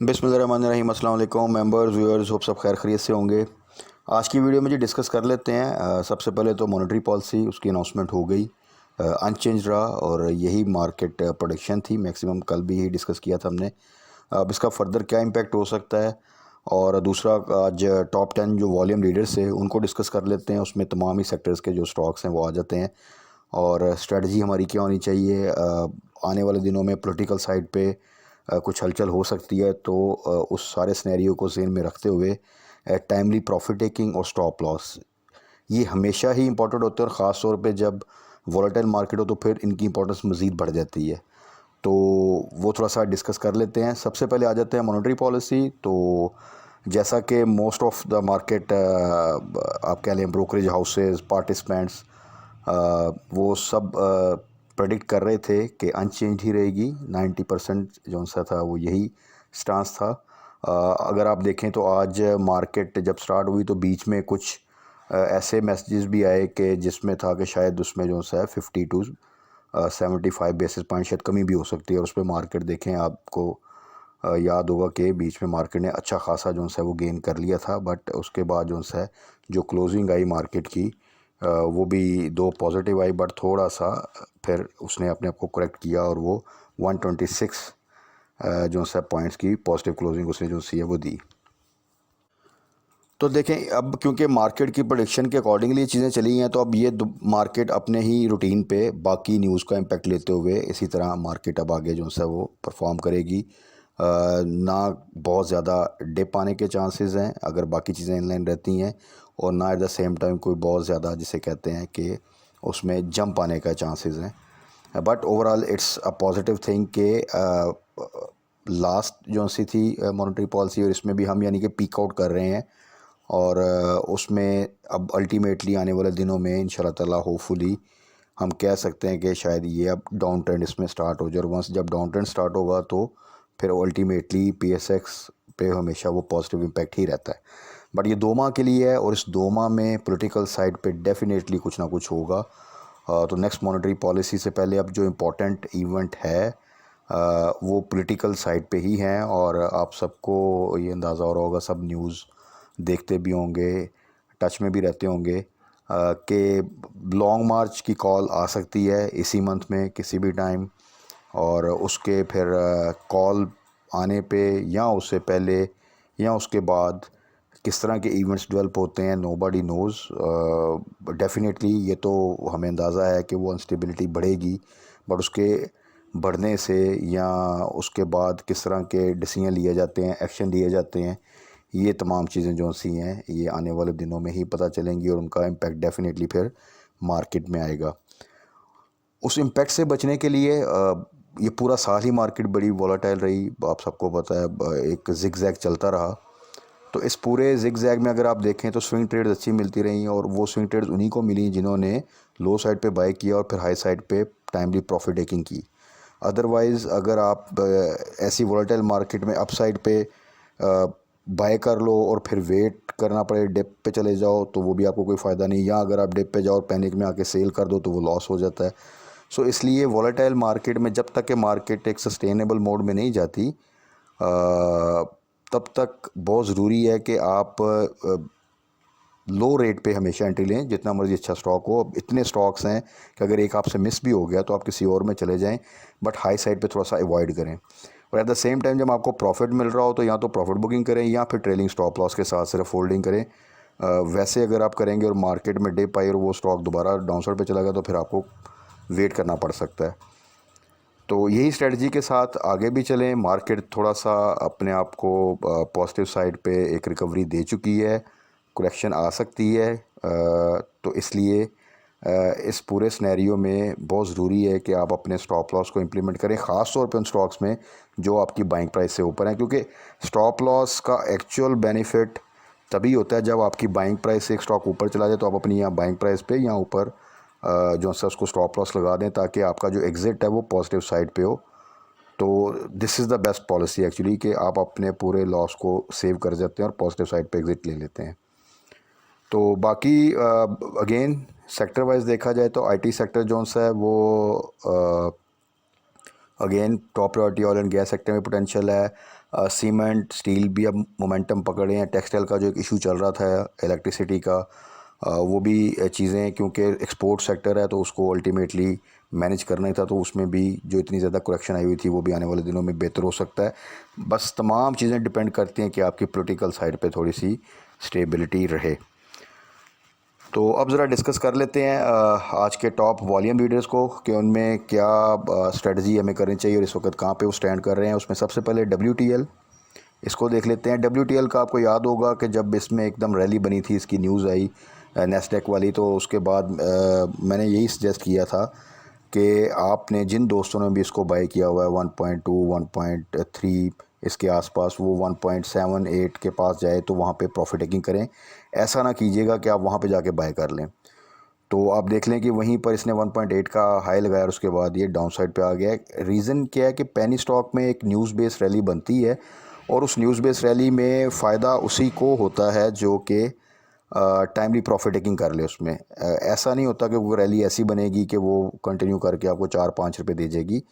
बिस्मिल्लाहिर्रहमानिर्रहीम। अस्सलाम वालेकुम मेंबर्स व्यूअर्स, होप सब खैर खैरियत से होंगे। आज की वीडियो में जी डिस्कस कर लेते हैं। सबसे पहले तो मॉनेटरी पॉलिसी, उसकी अनाउंसमेंट हो गई, अनचेंज रहा और यही मार्केट प्रोडिक्शन थी। मैक्सिमम कल भी यही डिस्कस किया था हमने। अब इसका फर्दर क्या इम्पैक्ट हो सकता है, और दूसरा आज टॉप 10 जो वॉल्यूम लीडर्स है उनको डिस्कस कर लेते हैं। उसमें तमाम ही सेक्टर्स के जो स्टॉक्स हैं वो आ जाते हैं, और स्ट्रेटजी हमारी क्या होनी चाहिए। आने वाले दिनों में पॉलिटिकल साइड पे कुछ हलचल हो सकती है, तो उस सारे सिनेरियो को ज़हन में रखते हुए टाइमली प्रॉफिट टेकिंग और स्टॉप लॉस ये हमेशा ही इंपॉर्टेंट होते हैं, और ख़ास तौर पे जब वॉलेटाइल मार्केट हो तो फिर इनकी इंपॉर्टेंस मज़ीद बढ़ जाती है। तो वो थोड़ा सा डिस्कस कर लेते हैं। सबसे पहले आ जाते हैं मॉनेटरी पॉलिसी। तो जैसा कि मोस्ट ऑफ द मार्केट, आप कह लें ब्रोकरेज हाउसेस, पार्टिसिपेंट्स, वो सब प्रेडिक्ट कर रहे थे कि अनचेंज ही रहेगी। 90% जो सा था वो यही स्टांस था। अगर आप देखें तो आज मार्केट जब स्टार्ट हुई तो बीच में कुछ ऐसे मैसेजेस भी आए कि जिसमें था कि शायद उसमें जो सा है 50 to 75 बेसिस पॉइंट शायद कमी भी हो सकती है। और उस पर मार्केट देखें, आपको याद होगा कि बीच में मार्केट ने अच्छा खासा जो है वो गेन कर लिया था। बट उसके बाद जो है जो क्लोजिंग आई मार्केट की, वो भी दो पॉजिटिव आई, बट थोड़ा सा फिर उसने अपने आप को करेक्ट किया और वो 126 जो है पॉइंट्स की पॉजिटिव क्लोजिंग उसने जो सी है वो दी। तो देखें, अब क्योंकि मार्केट की प्रेडिक्शन के अकॉर्डिंगली ये चीज़ें चली हैं, तो अब ये मार्केट अपने ही रूटीन पे बाकी न्यूज़ का इम्पेक्ट लेते हुए इसी तरह मार्केट अब आगे जो है वो परफॉर्म करेगी। ना बहुत ज़्यादा डिप आने के चांसेस हैं अगर बाकी चीज़ें इनलाइन रहती हैं, और ना एट द सेम टाइम कोई बहुत ज़्यादा जिसे कहते हैं कि उसमें जंप आने का चांसेस हैं। But overall it's a positive thing कि लास्ट जो सी थी मॉनेटरी पॉलिसी, और इसमें भी हम यानी कि पीक आउट कर रहे हैं। और उसमें अब अल्टीमेटली आने वाले दिनों में इंशाल्लाह ताला होपफुली हम कह सकते हैं कि शायद ये अब डाउन ट्रेंड इसमें स्टार्ट हो जाए। और वंस जब डाउन ट्रेंड स्टार्ट होगा तो फिर अल्टीमेटली पीएसएक्स पे हमेशा वो पॉजिटिव इम्पैक्ट ही रहता है। बट ये 2 माह के लिए है, और इस 2 माह में पॉलिटिकल साइड पे डेफिनेटली कुछ ना कुछ होगा। तो नेक्स्ट मॉनेटरी पॉलिसी से पहले अब जो इम्पोर्टेंट इवेंट है वो पॉलिटिकल साइड पे ही हैं। और आप सबको ये अंदाज़ा हो रहा होगा, सब न्यूज़ देखते भी होंगे, टच में भी रहते होंगे, कि लॉन्ग मार्च की कॉल आ सकती है इसी मंथ में किसी भी टाइम। और उसके फिर कॉल आने पे या उससे पहले या उसके बाद किस तरह के इवेंट्स डेवलप होते हैं, नोबडी नोज़। डेफिनेटली ये तो हमें अंदाज़ा है कि वो अनस्टेबिलिटी बढ़ेगी, बट उसके बढ़ने से या उसके बाद किस तरह के डिसीजन लिए जाते हैं, एक्शन लिए जाते हैं, ये तमाम चीज़ें जो सी हैं ये आने वाले दिनों में ही पता चलेंगी, और उनका इम्पेक्ट डेफिनेटली फिर मार्केट में आएगा। उस इम्पैक्ट से बचने के लिए ये पूरा साल ही मार्केट बड़ी वॉलेटाइल रही, आप सबको पता है। एक जिग जैग चलता रहा। तो इस पूरे जिग जैग में अगर आप देखें तो स्विंग ट्रेड्स अच्छी मिलती रहीं, और वो स्विंग ट्रेड्स उन्हीं को मिली जिन्होंने लो साइड पे बाय किया और फिर हाई साइड पे टाइमली प्रॉफिट टेकिंग की। अदरवाइज़ अगर आप ऐसी वॉलेटाइल मार्केट में अपसाइड पे बाय कर लो और फिर वेट करना पड़े, डिप पे चले जाओ, तो वो भी आपको कोई फ़ायदा नहीं। या अगर आप डिप पे जाओ और पैनिक में आके सेल कर दो तो वो लॉस हो जाता है। सो इसलिए वॉलेटाइल मार्केट में जब तक कि मार्केट एक सस्टेनेबल मोड में नहीं जाती, तब तक बहुत ज़रूरी है कि आप लो रेट पे हमेशा एंट्री लें, जितना मर्ज़ी अच्छा स्टॉक हो। अब इतने स्टॉक्स हैं कि अगर एक आपसे मिस भी हो गया तो आप किसी और में चले जाएं, बट हाई साइड पे थोड़ा सा अवॉइड करें। और एट द सेम टाइम जब आपको प्रॉफिट मिल रहा हो तो या तो प्रॉफिट बुकिंग करें या फिर ट्रेलिंग स्टॉप लॉस के साथ सिर्फ होल्डिंग करें। वैसे अगर आप करेंगे और मार्केट में डिप आई और वो स्टॉक दोबारा डाउन साइड पर चला गया तो फिर आपको वेट करना पड़ सकता है। तो यही स्ट्रेटजी के साथ आगे भी चलें। मार्केट थोड़ा सा अपने आप को पॉजिटिव साइड पे एक रिकवरी दे चुकी है, करेक्शन आ सकती है। तो इसलिए इस पूरे सिनेरियो में बहुत ज़रूरी है कि आप अपने स्टॉप लॉस को इम्प्लीमेंट करें, ख़ास तौर पे उन स्टॉक्स में जो आपकी बाइंग प्राइस से ऊपर हैं, क्योंकि स्टॉप लॉस का एक्चुअल बेनिफिट तभी होता है जब आपकी बाइंग प्राइस से एक स्टॉक ऊपर चला जाए, तो आप अपनी यहाँ बाइंग प्राइस पे या ऊपर जो सा उसको स्टॉप लॉस लगा दें, ताकि आपका जो एग्ज़िट है वो पॉजिटिव साइड पे हो। तो this is the best policy actually, कि आप अपने पूरे लॉस को सेव कर जाते हैं और पॉजिटिव साइड पे एग्ज़िट ले लेते हैं। तो बाकी अगेन सेक्टर वाइज देखा जाए तो आईटी सेक्टर जो सा है वो again top priority oil and gas sector में पोटेंशियल है। सीमेंट स्टील भी अब मोमेंटम पकड़े हैं। टेक्सटाइल का जो एक इशू चल रहा था इलेक्ट्रिसिटी का, वो भी चीज़ें क्योंकि एक्सपोर्ट सेक्टर है तो उसको अल्टीमेटली मैनेज करना ही था, तो उसमें भी जो इतनी ज़्यादा करेक्शन आई हुई थी वो भी आने वाले दिनों में बेहतर हो सकता है। बस तमाम चीज़ें डिपेंड करती हैं कि आपकी पॉलिटिकल साइड पे थोड़ी सी स्टेबिलिटी रहे। तो अब ज़रा डिस्कस कर लेते हैं आज के टॉप वॉल्यूम लीडर्स को कि उनमें क्या स्ट्रेटजी हमें करनी चाहिए और इस वक्त कहाँ पे वो स्टैंड कर रहे हैं। उसमें सबसे पहले WTL, इसको देख लेते हैं। WTL का आपको याद होगा कि जब इसमें एकदम रैली बनी थी, इसकी न्यूज़ आई नेस्डेक वाली, तो उसके बाद मैंने यही सजेस्ट किया था कि आपने जिन दोस्तों ने भी इसको बाय किया हुआ है 1.2 1.3 इसके आसपास, वो 1.78 के पास जाए तो वहाँ पे प्रॉफिट टेकिंग करें। ऐसा ना कीजिएगा कि आप वहाँ पे जाके बाय कर लें। तो आप देख लें कि वहीं पर इसने 1.8 का हाई लगाया और उसके बाद ये डाउन साइड पर आ गया है। रीज़न क्या है कि पेनी स्टॉक में एक न्यूज़ बेस्ड रैली बनती है और उस न्यूज़ बेस्ड रैली में फ़ायदा उसी को होता है जो कि टाइमली प्रॉफिट टेकिंग कर ले उसमें। ऐसा नहीं होता कि वो रैली ऐसी बनेगी कि वो कंटिन्यू करके आपको 4-5 रुपये दे जाएगी,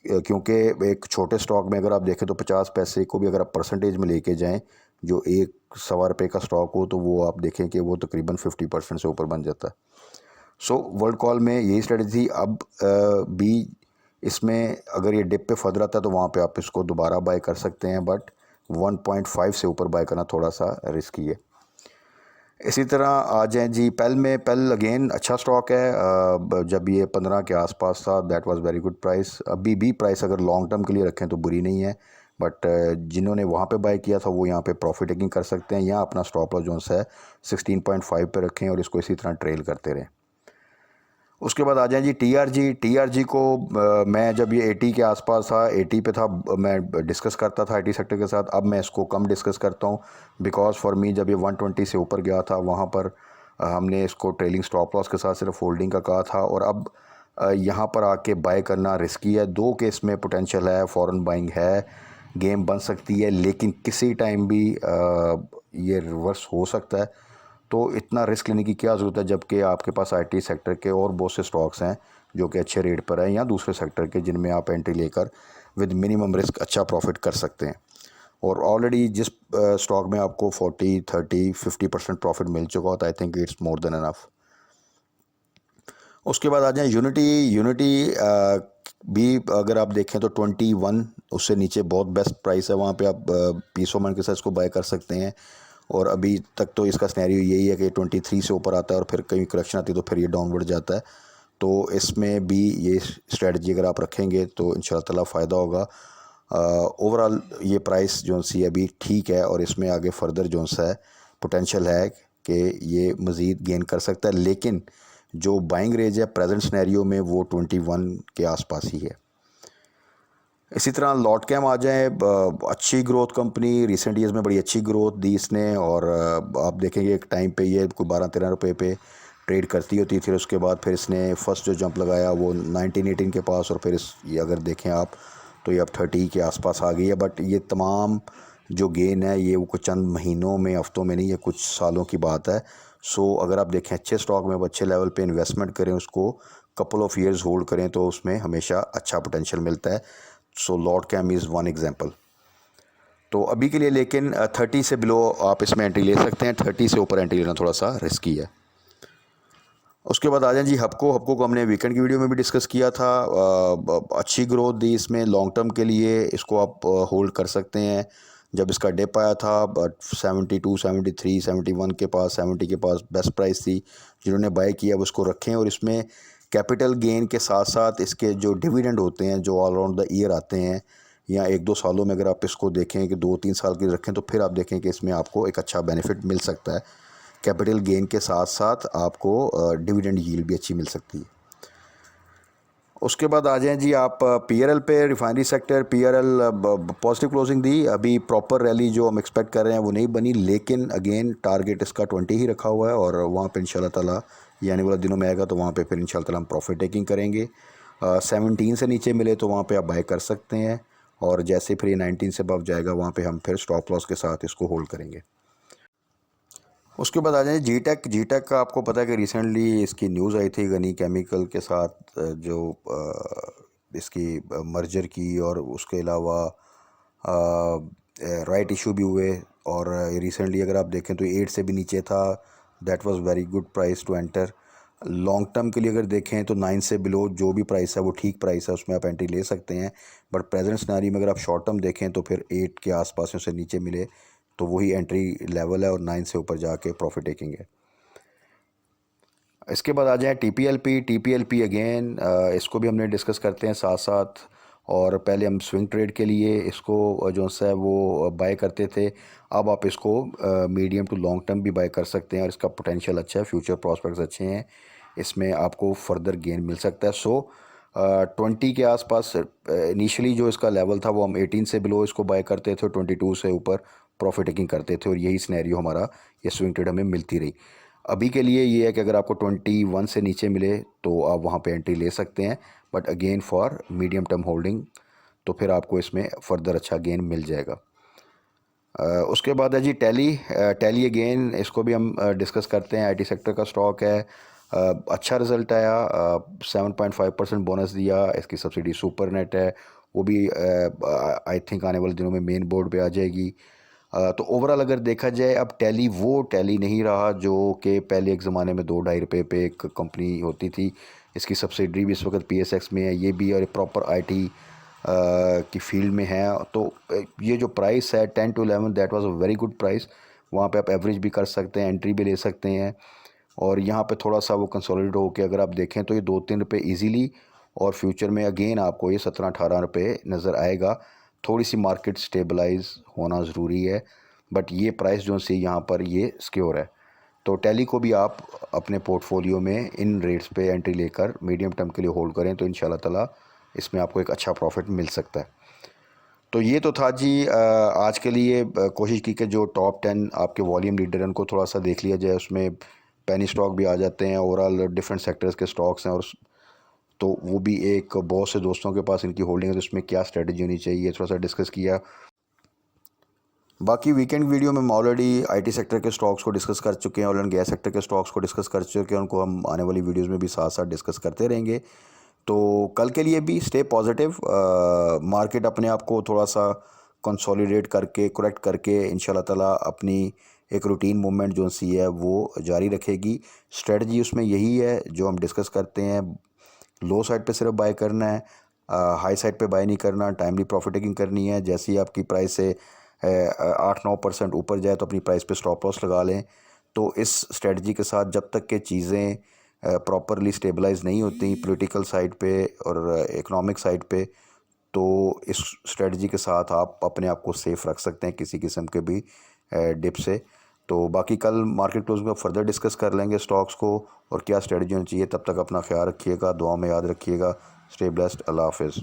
क्योंकि एक छोटे स्टॉक में अगर आप देखें तो 50 पैसे को भी अगर आप परसेंटेज में लेके जाएं, जो 1 सवा रुपये का स्टॉक हो, तो वो आप देखें कि वो तकरीबन 50% से ऊपर बन जाता है। सो वर्ल्ड कॉल में यही स्ट्रेटजी थी। अब भी इसमें अगर ये डिप पे फर्दर आता है तो वहाँ पे आप इसको दोबारा बाय कर सकते हैं, बट 1.5 से ऊपर बाय करना थोड़ा सा रिस्की है। इसी तरह आ जाएँ जी पेल में। पेल अगेन अच्छा स्टॉक है। जब ये 15 के आसपास था, that was very good price. अभी भी प्राइस अगर लॉन्ग टर्म के लिए रखें तो बुरी नहीं है, बट जिन्होंने वहाँ पे बाय किया था वो यहाँ पे प्रॉफिट टेकिंग कर सकते हैं, या अपना स्टॉप लॉस जो है 16.5 पे रखें और इसको इसी तरह ट्रेल करते रहें। उसके बाद आ जाए जी TRG को मैं जब ये 80 के आसपास था, 80 पे था, मैं डिस्कस करता था IT सेक्टर के साथ। अब मैं इसको कम डिस्कस करता हूँ बिकॉज़ फॉर मी जब ये 120 से ऊपर गया था वहाँ पर हमने इसको ट्रेलिंग स्टॉप लॉस के साथ सिर्फ होल्डिंग का कहा था, और अब यहाँ पर आके बाय करना रिस्की है। दो केस में पोटेंशियल है, फॉरेन बाइंग है, गेम बन सकती है, लेकिन किसी टाइम भी ये रिवर्स हो सकता है। तो इतना रिस्क लेने की क्या ज़रूरत है, जबकि आपके पास IT सेक्टर के और बहुत से स्टॉक्स हैं जो कि अच्छे रेट पर हैं, या दूसरे सेक्टर के जिनमें आप एंट्री लेकर विद मिनिमम रिस्क अच्छा प्रॉफिट कर सकते हैं। और ऑलरेडी जिस स्टॉक में आपको 40 30 50% प्रॉफिट मिल चुका होता है, I think it's more than enough. उसके बाद आ जाए यूनिटी भी अगर आप देखें तो 21 उससे नीचे बहुत बेस्ट प्राइस है, वहाँ पे आप पीस ऑफ माइंड के साथ इसको बाय कर सकते हैं। और अभी तक तो इसका सिनेरियो यही है कि 23 से ऊपर आता है और फिर कहीं करेक्शन आती है तो फिर ये डाउनवर्ड जाता है। तो इसमें भी ये स्ट्रेटजी अगर आप रखेंगे तो इंशाल्लाह ताला फ़ायदा होगा। ओवरऑल ये प्राइस जो सी अभी ठीक है, और इसमें आगे फर्दर जो सा है पोटेंशियल है कि ये मज़ीद गेन कर सकता है, लेकिन जो बाइंग रेंज है प्रेजेंट सिनेरियो में वो 21 के आसपास ही है। इसी तरह लॉट कैम आ जाए, अच्छी ग्रोथ कंपनी, रिसेंट ईयर्स में बड़ी अच्छी ग्रोथ दी इसने, और आप देखेंगे एक टाइम पे ये कोई 12-13 रुपये पे ट्रेड करती होती थी। उसके बाद फिर इसने फर्स्ट जो जंप लगाया वो 19-18 के पास, और फिर ये अगर देखें आप तो ये अब 30 के आसपास आ गई है। बट ये तमाम जो गेन है ये वो कुछ चंद महीनों में, हफ्तों में नहीं, ये कुछ सालों की बात है। सो अगर आप देखें अच्छे स्टॉक में अच्छे लेवल पे इन्वेस्टमेंट करें, उसको कपल ऑफ ईयर्स होल्ड करें, तो उसमें हमेशा अच्छा पोटेंशियल मिलता है। So lot cam is one example. तो अभी के लिए लेकिन 30 से बिलो आप इसमें एंट्री ले सकते हैं, 30 से ऊपर एंट्री लेना थोड़ा सा रिस्की है। उसके बाद आ जाए जी हपको को हमने वीकेंड की वीडियो में भी डिस्कस किया था। अच्छी ग्रोथ दी इसमें, लॉन्ग टर्म के लिए इसको आप होल्ड कर सकते हैं। जब इसका डिप आया था 72 73 71 के पास, 70 के पास बेस्ट प्राइस थी। जिन्होंने बाय किया वो उसको रखें, और इसमें कैपिटल गेन के साथ साथ इसके जो डिविडेंड होते हैं जो ऑल राउंड द ईयर आते हैं, या 1-2 सालों में अगर आप इसको देखें कि 2-3 साल की रखें, तो फिर आप देखें कि इसमें आपको एक अच्छा बेनिफिट मिल सकता है। कैपिटल गेन के साथ साथ आपको डिविडेंड यील्ड भी अच्छी मिल सकती है। उसके बाद आ जाएं जी आप PRL पे। Refinery sector PRL positive closing दी, अभी प्रॉपर रैली जो हम एक्सपेक्ट कर रहे हैं वो नहीं बनी, लेकिन अगेन टारगेट इसका 20 ही रखा हुआ है, और वहाँ पे इंशाल्लाह ताला ये आने वाले दिनों में आएगा, तो वहाँ पे फिर इंशाल्लाह ताला हम प्रॉफिट टेकिंग करेंगे। 17 से नीचे मिले तो वहाँ पे आप बाय कर सकते हैं, और जैसे फिर ये 19 से अबव जाएगा वहाँ पे हम फिर स्टॉप लॉस के साथ इसको होल्ड करेंगे। उसके बाद आ जाए जी टेक का। आपको पता है कि रिसेंटली इसकी न्यूज़ आई थी गनी केमिकल के साथ जो इसकी मर्जर की, और उसके अलावा राइट इशू भी हुए। और रिसेंटली अगर आप देखें तो 8 से भी नीचे था। That was very good price to enter. Long term के लिए अगर देखें तो 9 से बिलो जो भी प्राइस है वो ठीक प्राइस है, उसमें आप एंट्री ले सकते हैं। बट प्रेजेंट सिनेरियो में अगर आप शॉर्ट टर्म देखें तो फिर 8 के आसपास से नीचे मिले तो वही एंट्री लेवल है, और 9 से ऊपर जाके प्रॉफिट टेकिंग है। इसके बाद आ जाए T P L P again, इसको भी हमने डिस्कस करते हैं साथ साथ। और पहले हम स्विंग ट्रेड के लिए इसको जो सा है वो बाय करते थे। अब आप इसको मीडियम टू लॉन्ग टर्म भी बाय कर सकते हैं, और इसका पोटेंशियल अच्छा है, फ्यूचर प्रॉस्पेक्ट्स अच्छे हैं, इसमें आपको फर्दर गेन मिल सकता है। सो 20 के आसपास इनिशियली जो इसका लेवल था वो हम 18 से बिलो इसको बाय करते थे, 22 से ऊपर प्रॉफिट टेकिंग करते थे, और यही सिनेरियो हमारा ये स्विंग ट्रेड हमें मिलती रही। अभी के लिए ये है कि अगर आपको 21 से नीचे मिले तो आप वहाँ पे एंट्री ले सकते हैं, but again for medium term holding, तो फिर आपको इसमें फ़र्दर अच्छा गेन मिल जाएगा। उसके बाद है जी टैली अगेन, इसको भी हम डिस्कस करते हैं। आईटी सेक्टर का स्टॉक है। अच्छा रिज़ल्ट आया, 7.5% बोनस दिया। इसकी सब्सिडी सुपर नेट है, वो भी आई थिंक आने वाले दिनों में मेन बोर्ड पे आ जाएगी। तो ओवरऑल अगर देखा जाए अब टैली वो टैली नहीं रहा जो कि पहले एक ज़माने में 2-2.5 रुपये पे एक कंपनी होती थी। इसकी सब्सिडरी भी इस वक्त PSX में है, ये भी और प्रॉपर IT की फील्ड में है। तो ये जो प्राइस है 10 to 11, that was a very good price. वहाँ पे आप एवरेज भी कर सकते हैं, एंट्री भी ले सकते हैं। और यहाँ पे थोड़ा सा वो कंसोलिडेट होकर अगर आप देखें तो ये 2-3 रुपये ईजीली, और फ्यूचर में अगेन आपको ये 17-18 रुपये नज़र आएगा। थोड़ी सी मार्केट स्टेबलाइज होना ज़रूरी है, बट ये प्राइस जो सी यहाँ पर ये सिक्योर है। तो टैली को भी आप अपने पोर्टफोलियो में इन रेट्स पे एंट्री लेकर मीडियम टर्म के लिए होल्ड करें तो इंशाल्लाह ताला इसमें आपको एक अच्छा प्रॉफिट मिल सकता है। तो ये तो था जी आज के लिए। कोशिश की कि जो टॉप 10 आपके वॉल्यूम लीडर हैं उनको थोड़ा सा देख लिया जाए, उसमें पेनी स्टॉक भी आ जाते हैं, ओवरऑल डिफरेंट सेक्टर्स के स्टॉक्स हैं, और तो वो भी एक बहुत से दोस्तों के पास इनकी होल्डिंग है, तो उसमें क्या स्ट्रेटजी होनी चाहिए थोड़ा सा डिस्कस किया। बाकी वीकेंड वीडियो में हम ऑलरेडी आईटी सेक्टर के स्टॉक्स को डिस्कस कर चुके हैं, ऑयल एंड गैस सेक्टर के स्टॉक्स को डिस्कस कर चुके हैं, उनको हम आने वाली वीडियोस में भी साथ साथ डिस्कस करते रहेंगे। तो कल के लिए भी स्टे पॉजिटिव। मार्केट अपने आप को थोड़ा सा कंसोलिडेट करके करेक्ट करके इंशाल्लाह ताला अपनी एक रूटीन मूवमेंट जो सी है वो जारी रखेगी। स्ट्रेटजी उसमें यही है जो हम डिस्कस करते हैं, लो साइड पे सिर्फ बाय करना है, हाई साइड पे बाय नहीं करना, टाइमली प्रॉफिट टेकिंग करनी है। जैसे ही आपकी प्राइस से 8-9% ऊपर जाए तो अपनी प्राइस पे स्टॉप लॉस लगा लें। तो इस स्ट्रेटजी के साथ जब तक के चीज़ें प्रॉपरली स्टेबलाइज नहीं होती पॉलिटिकल साइड पे और इकोनॉमिक साइड पे, तो इस स्ट्रेटजी के साथ आप अपने आप को सेफ़ रख सकते हैं किसी किस्म के भी डिप से। तो बाकी कल मार्केट क्लोजिंग में फर्दर डिस्कस कर लेंगे स्टॉक्स को और क्या स्ट्रेटजी होनी चाहिए। तब तक अपना ख्याल रखिएगा, दुआ में याद रखिएगा। स्टे ब्लेस्ड, अल्लाह हाफिज़।